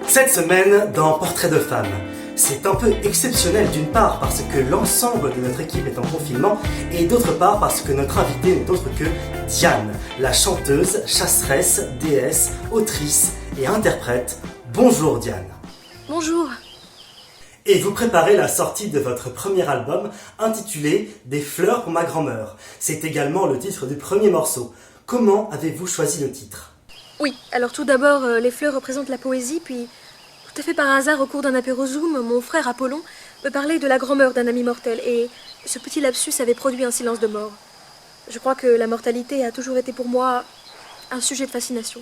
Cette semaine, dans Portrait de femme, c'est un peu exceptionnel d'une part parce que l'ensemble de notre équipe est en confinement et d'autre part parce que notre invitée n'est autre que Diane, la chanteuse, chasseresse, déesse, autrice et interprète. Bonjour Diane. Bonjour. Et vous préparez la sortie de votre premier album intitulé « Des fleurs pour ma grand-mère ». C'est également le titre du premier morceau. Comment avez-vous choisi le titre ? Oui, alors tout d'abord, les fleurs représentent la poésie, puis tout à fait par hasard, au cours d'un apéro Zoom, mon frère Apollon me parlait de la grand-mère d'un ami mortel, et ce petit lapsus avait produit un silence de mort. Je crois que la mortalité a toujours été pour moi un sujet de fascination.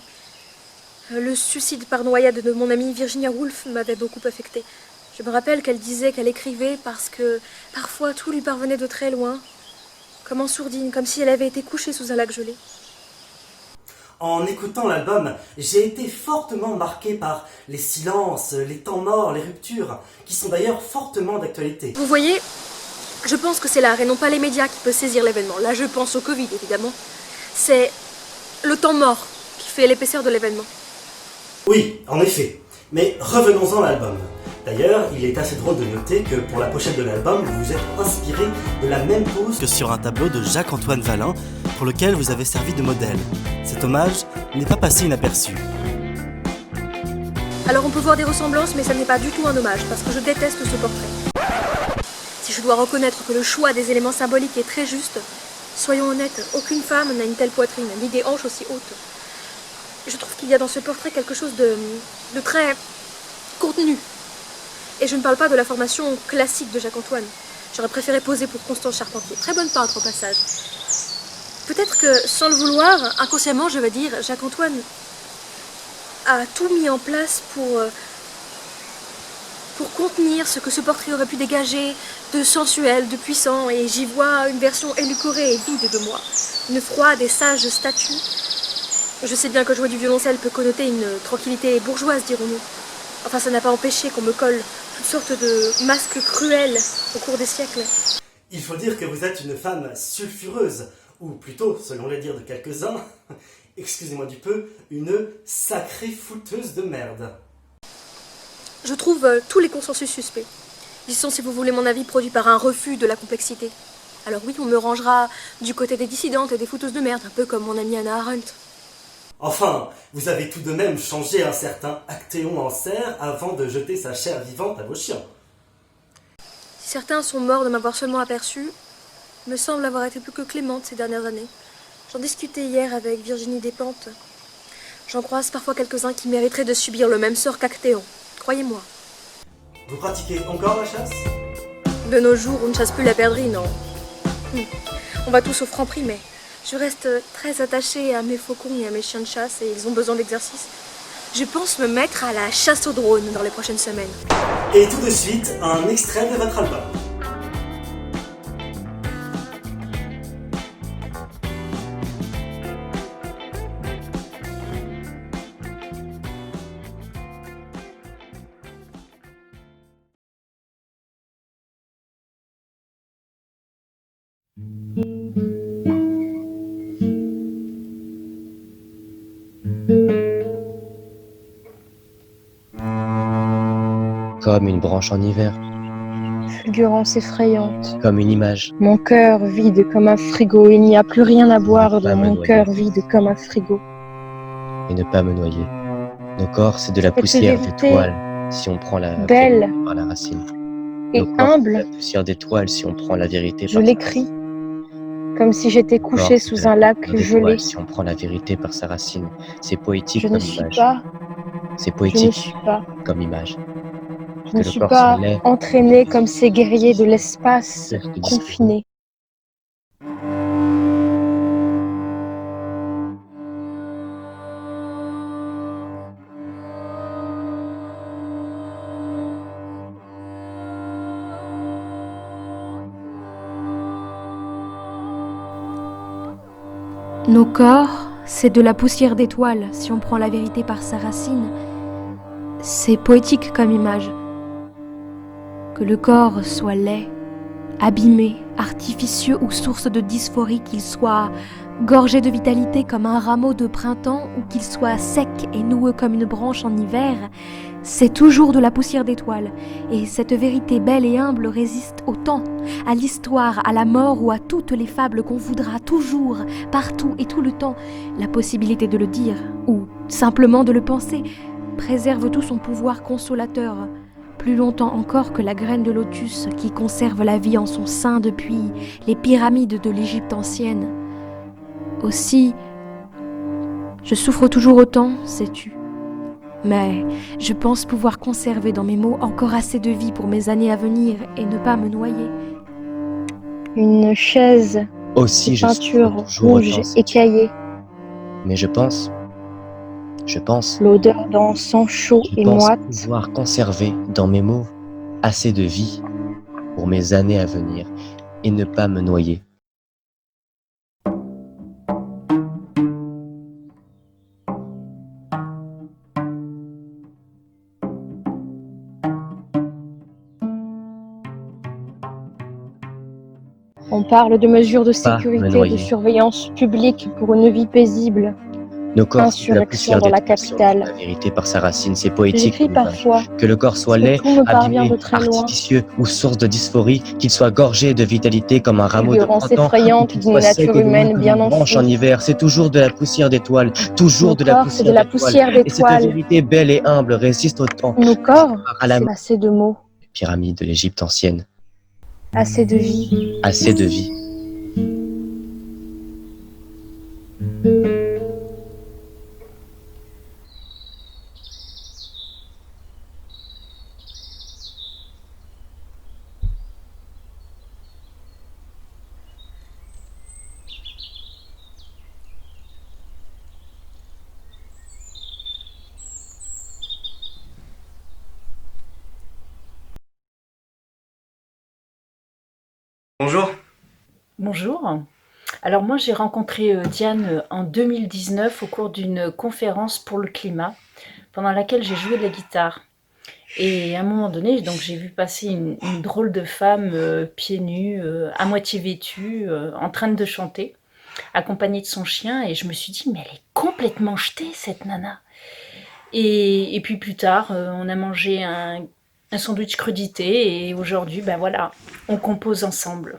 Le suicide par noyade de mon amie Virginia Woolf m'avait beaucoup affectée. Je me rappelle qu'elle disait qu'elle écrivait parce que parfois tout lui parvenait de très loin, comme en sourdine, comme si elle avait été couchée sous un lac gelé. En écoutant l'album, j'ai été fortement marqué par les silences, les temps morts, les ruptures, qui sont d'ailleurs fortement d'actualité. Vous voyez, je pense que c'est l'art et non pas les médias qui peut saisir l'événement. Là, je pense au Covid, évidemment. C'est le temps mort qui fait l'épaisseur de l'événement. Oui, en effet. Mais revenons-en à l'album. D'ailleurs, il est assez drôle de noter que pour la pochette de l'album, vous vous êtes inspiré de la même pose que sur un tableau de Jacques-Antoine Valin, pour lequel vous avez servi de modèle. Cet hommage n'est pas passé inaperçu. Alors on peut voir des ressemblances, mais ça n'est pas du tout un hommage, parce que je déteste ce portrait. Si je dois reconnaître que le choix des éléments symboliques est très juste, soyons honnêtes, aucune femme n'a une telle poitrine, ni des hanches aussi hautes. Je trouve qu'il y a dans ce portrait quelque chose de très contenu. Et je ne parle pas de la formation classique de Jacques-Antoine. J'aurais préféré poser pour Constance Charpentier. Très bonne peintre au passage. Peut-être que, sans le vouloir, inconsciemment, je vais dire, Jacques-Antoine a tout mis en place pour contenir ce que ce portrait aurait pu dégager de sensuel, de puissant, et j'y vois une version élucorée et vide de moi. Une froide et sage statue. Je sais bien que jouer du violoncelle peut connoter une tranquillité bourgeoise, dirons-nous. Enfin, ça n'a pas empêché qu'on me colle toutes sortes de masques cruels au cours des siècles. Il faut dire que vous êtes une femme sulfureuse, ou plutôt, selon les dires de quelques-uns, excusez-moi du peu, une sacrée fouteuse de merde. Je trouve tous les consensus suspects. Ils sont, si vous voulez mon avis, produits par un refus de la complexité. Alors oui, on me rangera du côté des dissidentes et des fouteuses de merde, un peu comme mon amie Hannah Arendt. Enfin, vous avez tout de même changé un certain Actéon en cerf avant de jeter sa chair vivante à vos chiens. Si certains sont morts de m'avoir seulement aperçu, me semble avoir été plus que clémente ces dernières années. J'en discutais hier avec Virginie Despentes. J'en croise parfois quelques-uns qui mériteraient de subir le même sort qu'Actéon. Croyez-moi. Vous pratiquez encore la chasse ? De nos jours, on ne chasse plus la perdrix, non. On va tous au Franprix, mais je reste très attachée à mes faucons et à mes chiens de chasse et ils ont besoin d'exercice. Je pense me mettre à la chasse au drone dans les prochaines semaines. Et tout de suite, un extrait de votre album. Comme une branche en hiver, Fulgurance effrayante. comme une image, Mon cœur vide comme un frigo. Il n'y a plus rien à boire pas dans me mon noyer. cœur vide comme un frigo. et ne pas me noyer. Nos corps, c'est de la Cette poussière vérité d'étoile, si on prend la belle vérité par la racine. et Nos corps, c'est de la humble, poussière d'étoile, si on prend la vérité je par sa l'écris, comme si j'étais Nos corps, couchée c'est de sous la un lac poussière gelé. d'étoile, si on prend la vérité par sa racine. C'est poétique Je ne comme suis image. pas, C'est je ne poétique suis pas, comme image. je Que ne le suis corps pas soit laid, entraînée comme ces guerriers de l'espace pire que disparu. confinés. Nos corps, c'est de la poussière d'étoile, si on prend la vérité par sa racine. C'est poétique comme image. Que le corps soit laid, Abîmé, artificieux ou source de dysphorie, qu'il soit gorgé de vitalité comme un rameau de printemps ou qu'il soit sec et noueux comme une branche en hiver, c'est toujours de la poussière d'étoile. Et cette vérité belle et humble résiste au temps, à l'histoire, à la mort ou à toutes les fables qu'on voudra toujours, partout et tout le temps. La possibilité de le dire ou simplement de le penser préserve tout son pouvoir consolateur, plus longtemps encore que la graine de lotus qui conserve la vie en son sein depuis les pyramides de l'Égypte ancienne. Aussi, je souffre toujours autant, sais-tu. Mais je pense pouvoir conserver dans mes mots encore assez de vie pour mes années à venir et ne pas me noyer. Une chaise Aussi, de je peinture souffre toujours rouge autant, écaillée, mais je pense, l'odeur d'encens chaud je et pense moite, pouvoir conserver dans mes mots assez de vie pour mes années à venir et ne pas me noyer. on parle de mesures de me sécurité, de noyer. surveillance publique pour une vie paisible. Nos corps sont de la Insurrection poussière dans la d'étoiles, capitale. la vérité par sa racine, c'est poétique. J'écris comme image. parfois, Que le corps soit parce que laid, tout me parvient abîmé, de très loin. artificieux ou source de dysphorie, qu'il soit gorgé de vitalité comme un rameau de Figurance printemps, ou effrayante qu'il d'une soit sec nature et noueux humaine comme bien une en branche en feu. hiver, c'est toujours de la poussière d'étoile, toujours Nos de la corps, c'est de poussière la d'étoile. poussière Et cette d'étoile. vérité belle et humble résiste au temps. Nos corps, À la c'est assez de mots, pyramide de l'Égypte ancienne, assez de vie. assez de vie. Bonjour. Bonjour. Alors moi j'ai rencontré Diane en 2019 au cours d'une conférence pour le climat pendant laquelle j'ai joué de la guitare. Et à un moment donné, donc j'ai vu passer une drôle de femme pieds nus, à moitié vêtue, en train de chanter, accompagnée de son chien, et je me suis dit mais elle est complètement jetée cette nana. Et puis plus tard, on a mangé un sandwich crudité et aujourd'hui, ben voilà, on compose ensemble.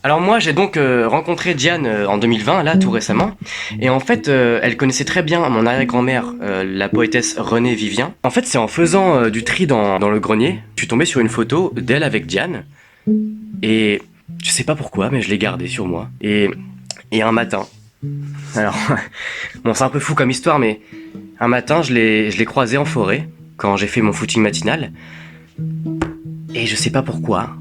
Alors moi j'ai donc rencontré Diane en 2020, là tout récemment, et en fait elle connaissait très bien mon arrière-grand-mère, la poétesse Renée Vivien. En fait c'est en faisant du tri dans le grenier, je suis tombé sur une photo d'elle avec Diane, et je sais pas pourquoi mais je l'ai gardée sur moi. Et un matin, alors bon c'est un peu fou comme histoire mais un matin je l'ai croisée en forêt quand j'ai fait mon footing matinal, et je sais pas pourquoi,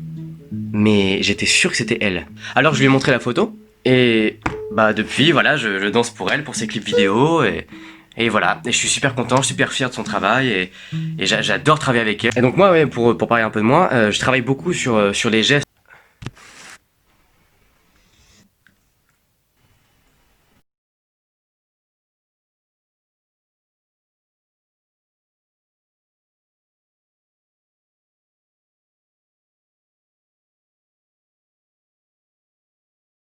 mais j'étais sûr que c'était elle. Alors je lui ai montré la photo, et bah depuis, voilà, je danse pour elle, pour ses clips vidéo, et voilà. Et je suis super content, je suis super fier de son travail, et j'adore travailler avec elle. Et donc moi, ouais, pour parler un peu de moi, je travaille beaucoup sur les gestes